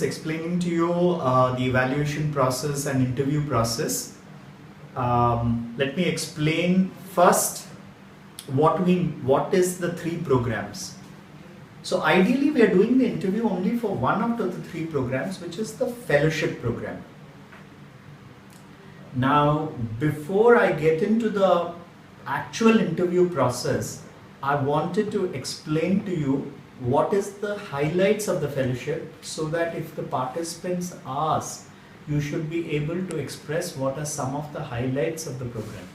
explaining to you the evaluation process and interview process. Let me explain first what is the 3 programs. So ideally we are doing the interview only for one out of the 3 programs, which is the fellowship program. Now before I get into the actual interview process, I wanted to explain to you what is the highlights of the fellowship, so that if the participants ask, you should be able to express what are some of the highlights of the program.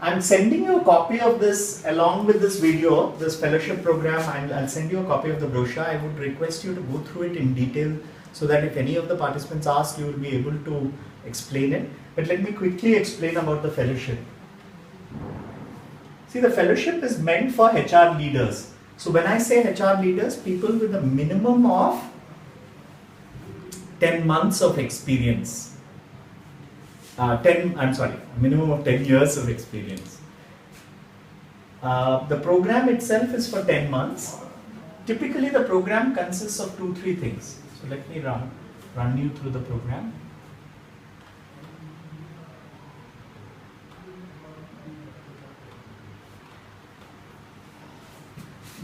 I'm sending you a copy of this along with this video, this fellowship program, and I'll send you a copy of the brochure. I would request you to go through it in detail so that if any of the participants ask, you will be able to explain it. But let me quickly explain about the fellowship. See, the fellowship is meant for HR leaders. So when I say HR leaders, people with a minimum of 10 months of experience. Minimum of 10 years of experience. The program itself is for 10 months. Typically the program consists of 2-3 things. So let me run you through the program.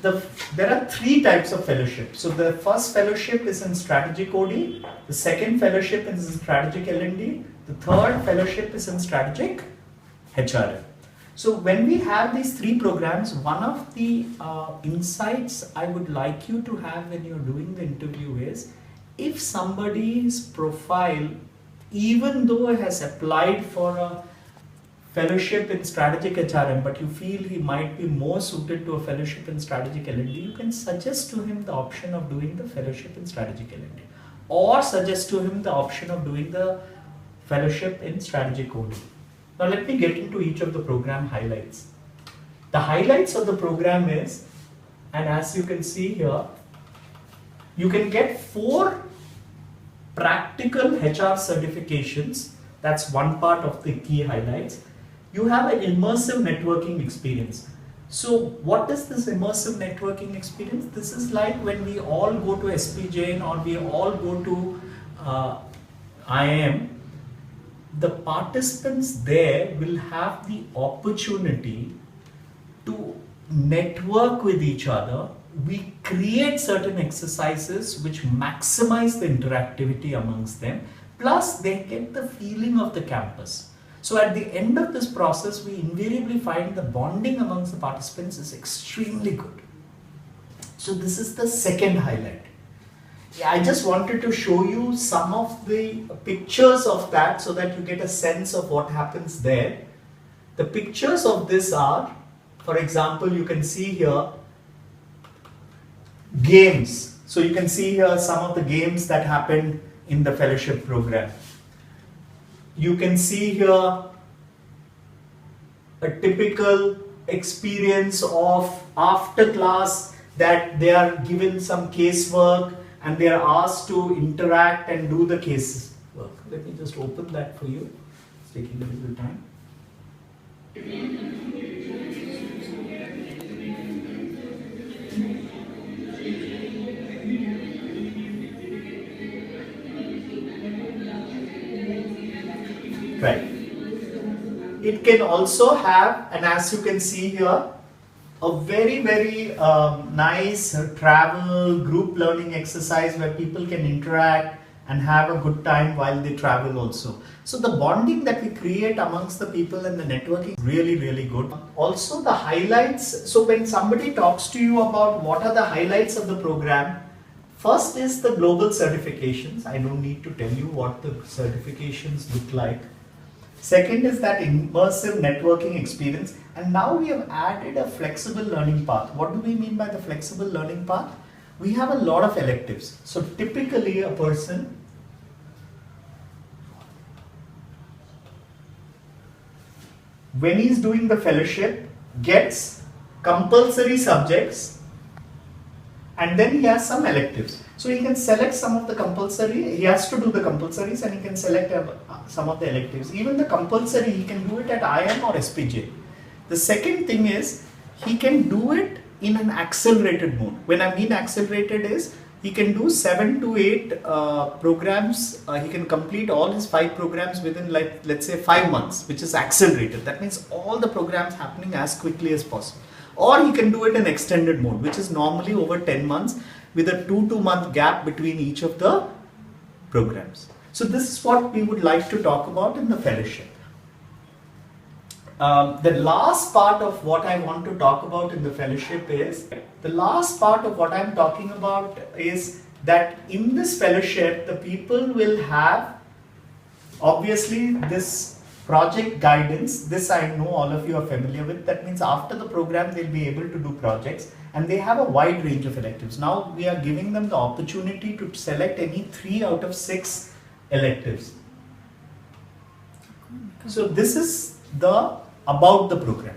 There are 3 types of fellowship. So the first fellowship is in strategic OD, the second fellowship is in strategic L&D, the third fellowship is in strategic HRM. So when we have these 3 programs, one of the insights I would like you to have when you're doing the interview is, if somebody's profile, even though he has applied for a fellowship in strategic HRM, but you feel he might be more suited to a fellowship in strategic L&D, you can suggest to him the option of doing the fellowship in strategic L&D, or suggest to him the option of doing the fellowship in strategic OD. Now let me get into each of the program highlights. The highlights of the program is, and as you can see here, you can get 4 practical HR certifications. That's one part of the key highlights. You have an immersive networking experience. So what is this immersive networking experience? This is like when we all go to SP Jain or we all go to IIM, the participants there will have the opportunity to network with each other. We create certain exercises which maximize the interactivity amongst them, plus they get the feeling of the campus. So at the end of this process, we invariably find the bonding amongst the participants is extremely good. So this is the second highlight. I just wanted to show you some of the pictures of that so that you get a sense of what happens there. The pictures of this are, for example, you can see here games. So you can see here some of the games that happened in the fellowship program. You can see here a typical experience of after class, that they are given some casework and they are asked to interact and do the case work. Let me just open that for you. It's taking a little time. Right. It can also have, and as you can see here, a very nice travel group learning exercise where people can interact and have a good time while they travel also. So the bonding that we create amongst the people and the networking is really good. Also the highlights, so when somebody talks to you about what are the highlights of the program, first is the global certifications. I don't need to tell you what the certifications look like. Second is that immersive networking experience, and now we have added a flexible learning path. What do we mean by the flexible learning path? We have a lot of electives. So typically a person when he's doing the fellowship gets compulsory subjects and then he has some electives. So he can select some of the compulsory, he has to do the compulsories and he can select some of the electives. Even the compulsory, he can do it at IIM or SPJ. The second thing is, he can do it in an accelerated mode. When I mean accelerated is, he can do 7 to 8 programs. He can complete all his 5 programs within, like, let's say 5 months, which is accelerated. That means all the programs happening as quickly as possible. Or he can do it in extended mode, which is normally over 10 months with a 2 month gap between each of the programs. So this is what we would like to talk about in the fellowship. The last part of what I want to talk about in the fellowship is, the last part of what I'm talking about is that in this fellowship, the people will have, obviously, this project guidance. This I know all of you are familiar with. That means after the program, they'll be able to do projects, and they have a wide range of electives. Now we are giving them the opportunity to select any 3 out of 6 electives. So this is about the program.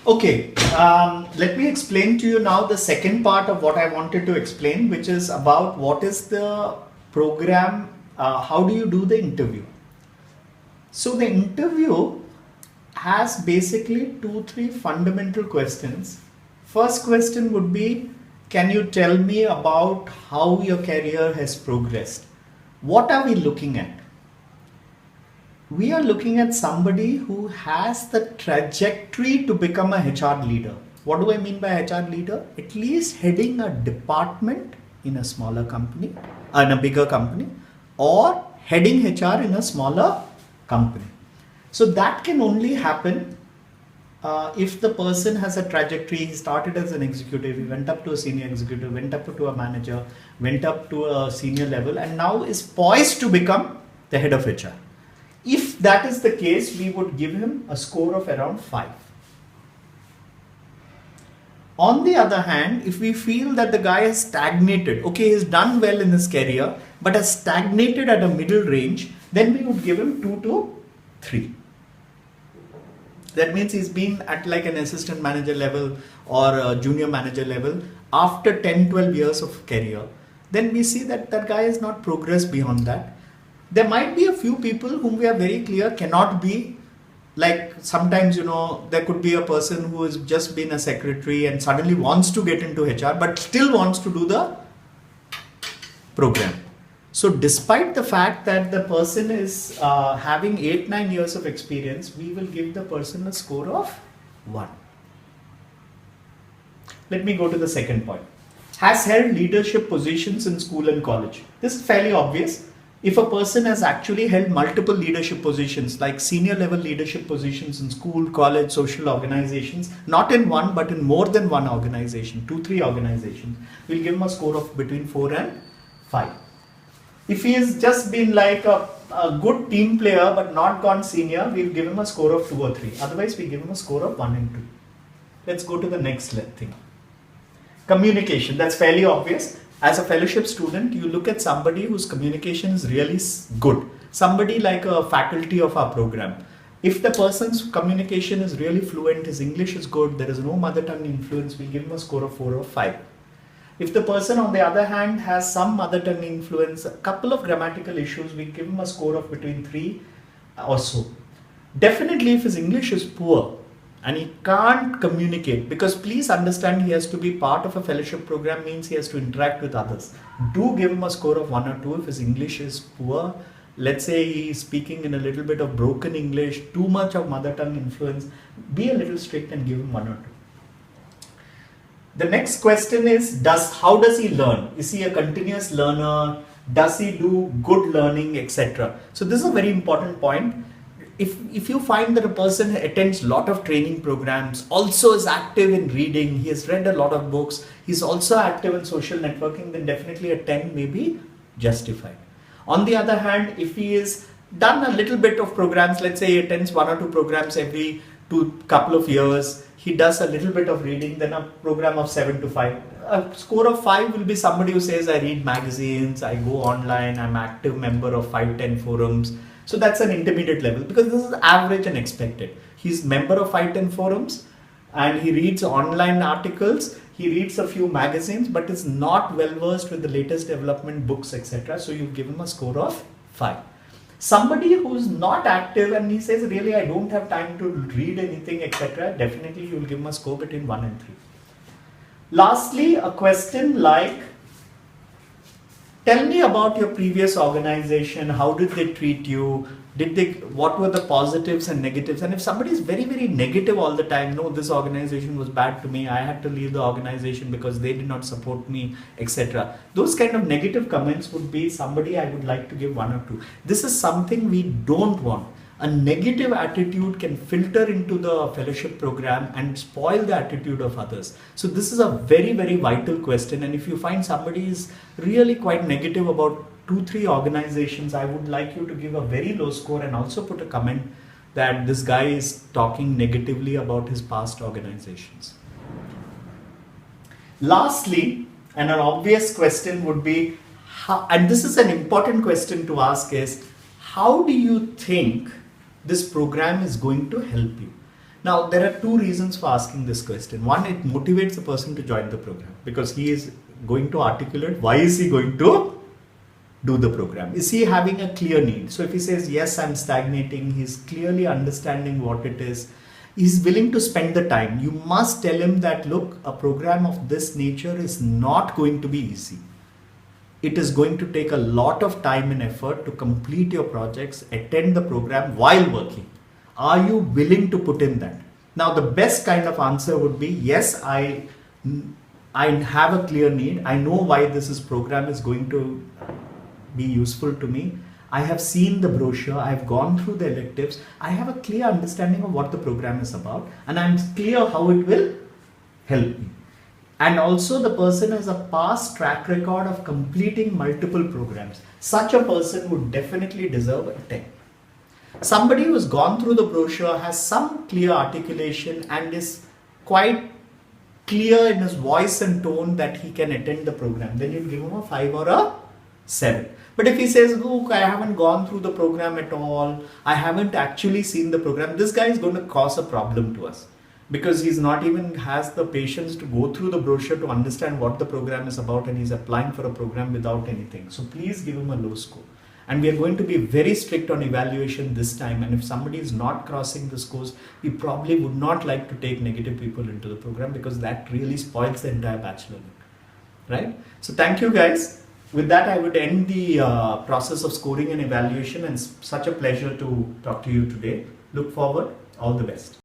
Okay, let me explain to you now the second part of what I wanted to explain, which is about what is the program, how do you do the interview. So the interview has basically 2-3 fundamental questions. First question would be, can you tell me about how your career has progressed? What are we looking at? We are looking at somebody who has the trajectory to become a HR leader. What do I mean by HR leader? At least heading a department in a smaller company, in a bigger company, or heading HR in a smaller company. So that can only happen if the person has a trajectory. He started as an executive, he went up to a senior executive, went up to a manager, went up to a senior level, and now is poised to become the head of HR. If that is the case, we would give him a score of around 5. On the other hand, if we feel that the guy has stagnated, okay, he's done well in his career, but has stagnated at a middle range, then we would give him 2 to 3. That means he's been at like an assistant manager level or a junior manager level after 10-12 years of career. Then we see that that guy has not progressed beyond that. There might be a few people whom we are very clear cannot be, like sometimes, there could be a person who has just been a secretary and suddenly wants to get into HR but still wants to do the program. So despite the fact that the person is having 8-9 years of experience, we will give the person a score of 1. Let me go to the second point. Has held leadership positions in school and college. This is fairly obvious. If a person has actually held multiple leadership positions, like senior level leadership positions in school, college, social organizations, not in one but in more than one organization, 2-3 organizations, we'll give him a score of between 4 and 5. If he has just been like a good team player but not gone senior, we'll give him a score of 2 or 3. Otherwise, we give him a score of 1 and 2. Let's go to the next thing. Communication, that's fairly obvious. As a fellowship student, you look at somebody whose communication is really good. Somebody like a faculty of our program. If the person's communication is really fluent, his English is good, there is no mother tongue influence, we'll give him a score of 4 or 5. If the person on the other hand has some mother tongue influence, a couple of grammatical issues, we give him a score of between 3 or so. Definitely if his English is poor and he can't communicate, because please understand, he has to be part of a fellowship program, means he has to interact with others. Do give him a score of 1 or 2 if his English is poor. Let's say he is speaking in a little bit of broken English, too much of mother tongue influence, be a little strict and give him 1 or 2. The next question is, how does he learn? Is he a continuous learner? Does he do good learning, etc.? So this is a very important point. If you find that a person attends a lot of training programs, also is active in reading, he has read a lot of books, he's also active in social networking, then definitely a 10 may be justified. On the other hand, if he is done a little bit of programs, let's say he attends 1 or 2 programs every couple of years, he does a little bit of reading, then a program of 7 to 5. A score of 5 will be somebody who says, I read magazines, I go online, I'm an active member of 5-10 forums. So that's an intermediate level, because this is average and expected. He's member of 5-10 forums and he reads online articles, he reads a few magazines, but is not well versed with the latest development books, etc. So you give him a score of 5. Somebody who's not active and he says, really, I don't have time to read anything, etc. Definitely you will give him a score between 1 and 3. Lastly, a question like, Tell me about your previous organization. How did they treat you? What were the positives and negatives? And if somebody is very, very negative all the time, no, this organization was bad to me, I had to leave the organization because they did not support me, etc. Those kind of negative comments would be somebody I would like to give 1 or 2. This is something we don't want. A negative attitude can filter into the fellowship program and spoil the attitude of others. So this is a very, very vital question. And if you find somebody is really quite negative about 2-3 organizations, I would like you to give a very low score and also put a comment that this guy is talking negatively about his past organizations. Lastly, and an obvious question would be, and this is an important question to ask, is how do you think this program is going to help you? Now, there are 2 reasons for asking this question. One, it motivates the person to join the program because he is going to articulate why is he going to do the program. Is he having a clear need? So if he says, yes, I'm stagnating, he's clearly understanding what it is. He's willing to spend the time. You must tell him that, look, a program of this nature is not going to be easy. It is going to take a lot of time and effort to complete your projects, attend the program while working. Are you willing to put in that? Now, the best kind of answer would be, yes, I have a clear need. I know why this program is going to be useful to me. I have seen the brochure. I've gone through the electives. I have a clear understanding of what the program is about, and I'm clear how it will help me. And also the person has a past track record of completing multiple programs. Such a person would definitely deserve a 10. Somebody who has gone through the brochure, has some clear articulation and is quite clear in his voice and tone that he can attend the program, then you'll give him a 5 or a 7. But if he says, look, I haven't gone through the program at all, I haven't actually seen the program, this guy is going to cause a problem to us. Because he's not even has the patience to go through the brochure to understand what the program is about, and he's applying for a program without anything. So please give him a low score. And we are going to be very strict on evaluation this time. And if somebody is not crossing the scores, we probably would not like to take negative people into the program because that really spoils the entire bachelor look. Right? So thank you guys. With that, I would end the process of scoring and evaluation, and such a pleasure to talk to you today. Look forward. All the best.